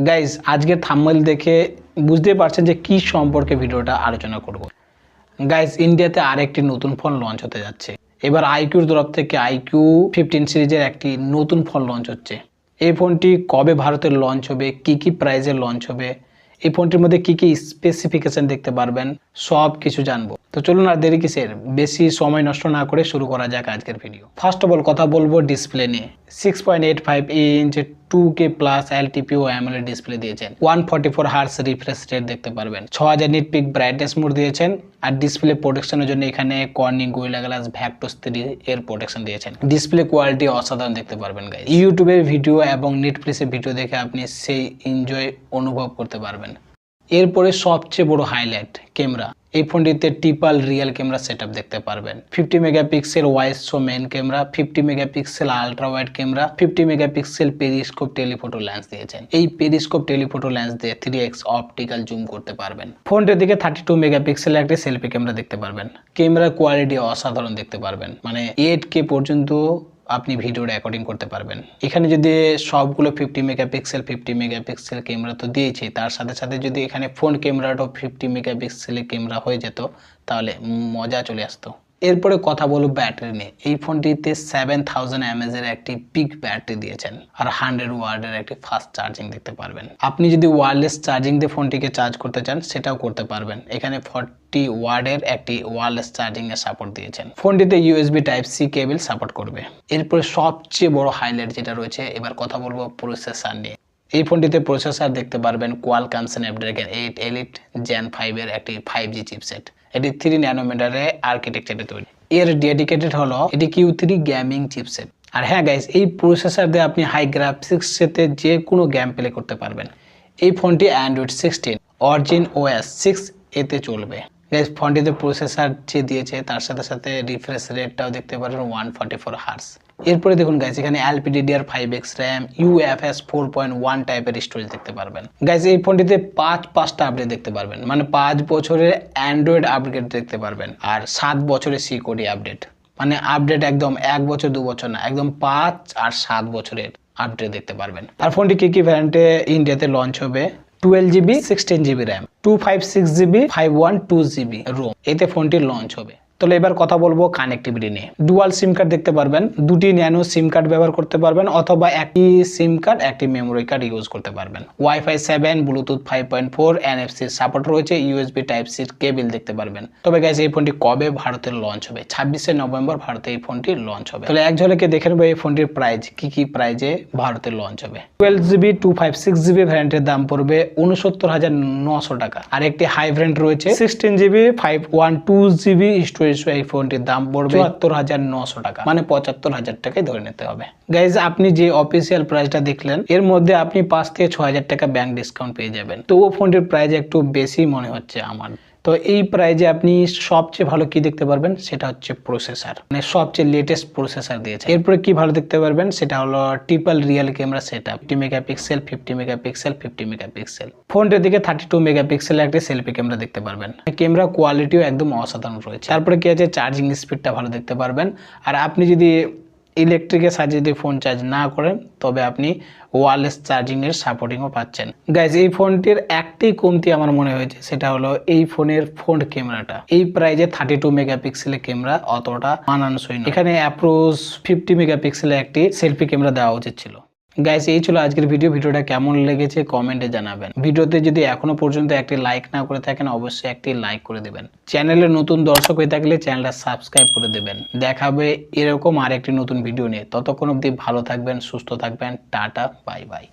Guys আজকের thumbnail দেখে বুঝতে পারছেন যে কি সম্পর্কে ভিডিওটা আলোচনা করব। গাইজ ইন্ডিয়াতে আরেকটি নতুন ফোন লঞ্চ হতে যাচ্ছে। এবার আইকিউর তরফ থেকে আইকিউ 15 সিরিজের একটি নতুন ফোন লঞ্চ হচ্ছে। এই ফোনটি কবে ভারতে লঞ্চ হবে, কি প্রাইসে লঞ্চ হবে, এই ফোনটির মধ্যে কি স্পেসিফিকেশন দেখতে পারবেন, সব কিছু জানবো। তো চলুন আর দেরি কিসের, বেশি সময় নষ্ট না করে শুরু করা যাক আজকের ভিডিও। ফার্স্ট অফ অল কথা বলবো ডিসপ্লে নিয়ে। 6.85 inch 2K plus LTPO AMOLED display দিয়েছেন। 144 হার্টজ রিফ্রেশ রেট দেখতে পারবেন। 6000 নিট পিক ব্রাইটনেস মোড দিয়েছেন। আর ডিসপ্লে প্রোটেকশনের জন্য এখানে কর্নিং গোরিলা গ্লাস ভ্যাক্টোস 3 এর প্রোটেকশন দিয়েছেন। ডিসপ্লে কোয়ালিটি অসাধারণ দেখতে পারবেন গাইস। ইউটিউবের ভিডিও এবং নেটফ্লিক্সের ভিডিও দেখে আপনি সেই এনজয় অনুভব করতে পারবেন। এরপরে সবচেয়ে বড় হাইলাইট ক্যামেরা। এই ফোনটিতে ট্রিপল রিয়েল ক্যামেরা সেটআপ দেখতে পারবেন। 50 মেগাপিক্সেল ওয়াইডশো main camera, 50 megapixel ultra wide camera, 50 megapixel periscope telephoto lens দিয়েছেন। এই পেরিস্কোপ টেলিফোটো লেন্স দিয়ে 3x অপটিক্যাল জুম করতে পারবেন। ফোনটির দিকে 32 মেগাপিক্সেল একটি সেলফি ক্যামেরা দেখতে পারবেন। ক্যামেরার কোয়ালিটি অসাধারণ দেখতে পারবেন, মানে 8K পর্যন্ত আপনি ভিডিও রেকর্ডিং করতে পারবেন। এখানে যদি সবগুলো 50 মেগাপিক্সেল ক্যামেরা তো দিয়েছে, তার সাথে সাথে যদি এখানে ফ্রন্ট ক্যামেরাটাও 50 মেগাপিক্সেলের ক্যামেরা হয়ে যেত তাহলে মজা চলে আসতো। এরপরে কথা বলবো ব্যাটারি নিয়ে। এই ফোনটিতে 7000 mAh এর একটি পিক ব্যাটারি দিয়েছেন আর 100 ওয়াটের একটি ফাস্ট চার্জিং দেখতে পারবেন। আপনি যদি ওয়্যারলেস চার্জিং দিয়ে ফোনটিকে চার্জ করতে চান সেটাও করতে পারবেন। এখানে 40 ওয়াটের একটি ওয়্যারলেস চার্জিং এর সাপোর্ট দিয়েছেন। ফোনটিতে USB type C cable support করবে। এরপরে সবচেয়ে বড় হাইলাইট যেটা রয়েছে, এবার কথা বলবো প্রসেসর নিয়ে। এই ফোনটিতে প্রসেসর দেখতে পারবেন কোয়ালকম স্ন্যাপড্রাগন 8 এলিট জেন 5 এর একটি 5G চিপসেট। এটি 3 ন্যানোমিটারে আর্কিটেকচারে তৈরি। এর ডেডিকেটেড হলো এটি Q3 গেমিং চিপসেট। আর হ্যাঁ গাইস, এই প্রসেসর দিয়ে আপনি হাই গ্রাফিক্স সাথে যে কোনো গেম প্লে করতে পারবেন। এই ফোনটি অ্যান্ড্রয়েড 16 অরিজিন OS 6 এতে চলবে। গাইস ফোনটিতে প্রসেসর যে দিয়েছে তার সাথে সাথে রিফ্রেশ রেটটাও দেখতে পারবেন 144 হার্টজ। এরপরে দেখুন গাইস, এখানে LPDDR5X RAM, UFS 4.1 টাইপের স্টোরেজ দেখতে পারবেন। গাইস এই ফোনটিতে 5টা আপডেট দেখতে পারবেন, মানে 5 বছরের অ্যান্ড্রয়েড আপডেট দেখতে পারবেন আর 7 বছরের সিকিউরিটি আপডেট। মানে আপডেট একদম 1 বছর 2 বছর না, একদম 5 আর 7 বছরের আপডেট দেখতে পারবেন। আর ফোনটি কি ভ্যারিয়েন্টে ইন্ডিয়াতে লঞ্চ হবে? 12GB 16GB RAM, 256GB 512GB ROM এতে ফোনটি লঞ্চ হবে। তাহলে এবার কথা বলবো কানেক্টিভিটি নিয়ে। ডুয়াল সিম কার্ড দেখতে পারবেন, দুটি ন্যানো সিম কার্ড ব্যবহার করতে পারবেন অথবা একটি সিম কার্ড একটি মেমোরি কার্ড ইউজ করতে পারবেন। ওয়াইফাই 7, ব্লুটুথ 5.4, NFC সাপোর্ট রয়েছে, ইউএসবি টাইপ সি কেবল দেখতে পারবেন। তবে গাইস এই ফোনটি কবে ভারতে লঞ্চ হবে? 26শে নভেম্বর ভারতে এই ফোনটি লঞ্চ হবে। তাহলে এক ঝলকে দেখে নেবো এই ফোনটির প্রাইস, কি প্রাইজে ভারতে লঞ্চ হবে। 12GB 256GB ভ্যারিয়েন্টের দাম পড়বে 69,900 টাকা। আর একটি হাই ভ্যারিয়েন্ট রয়েছে 16GB 512GB স্টোরেজ। এই ফোনটির দাম পড়বে 74,900 টাকা, মানে 75,000 টাকায় ধরে নিতে হবে। গাইজ আপনি যে অফিসিয়াল প্রাইসটা দেখলেন এর মধ্যে আপনি 5 থেকে 6,000 টাকা ব্যাংক ডিসকাউন্ট পেয়ে যাবেন। তো ও ফোনটির প্রাইস একটু বেশি মনে হচ্ছে আমার। তো এই প্রাইজে আপনি সবচেয়ে ভালো কি দেখতে পারবেন সেটা হচ্ছে প্রসেসর, মানে সবচেয়ে লেটেস্ট প্রসেসর দিয়েছে। এরপরে কি ভালো দেখতে পারবেন সেটা হলো triple real camera setup, 50 megapixel 50 megapixel 50 megapixel. ফোনটির দিকে 32 মেগাপিক্সেল একটি সেলফি ক্যামেরা দেখতে পারবেন। ক্যামেরা কোয়ালিটিও একদম অসাধারণ রয়েছে। তারপরে কি আছে, চার্জিং স্পিডটা ভালো দেখতে পারবেন। আর আপনি যদি ইলেকট্রিকের সাহায্যে যদি ফোন চার্জ না করেন তবে আপনি ওয়্যারলেস চার্জিং এর সাপোর্টিংও পাচ্ছেন। গাইজ এই ফোনটির একটি কমতি আমার মনে হয়েছে, সেটা হলো এই ফোনের ফ্রন্ট ক্যামেরাটা। এই প্রাইজে 32 মেগাপিক্সেলের ক্যামেরা অতটা মানানসই না। এখানে অ্যাপ্রোচ 50 মেগাপিক্সেলের একটি সেলফি ক্যামেরা দেওয়া উচিত ছিল। গাইস এই ছিল আজকের ভিডিওটা কেমন লেগেছে কমেন্টে জানাবেন। ভিডিওতে যদি এখনো পর্যন্ত একটি লাইক না করে থাকেন অবশ্যই একটি লাইক করে দিবেন। চ্যানেলে নতুন দর্শক হয়ে থাকলে চ্যানেলটা সাবস্ক্রাইব করে দেবেন। দেখা হবে এরকম আরেকটি নতুন ভিডিও নিয়ে। ততক্ষণ অবধি ভালো থাকবেন, সুস্থ থাকবেন। Tata, bye bye.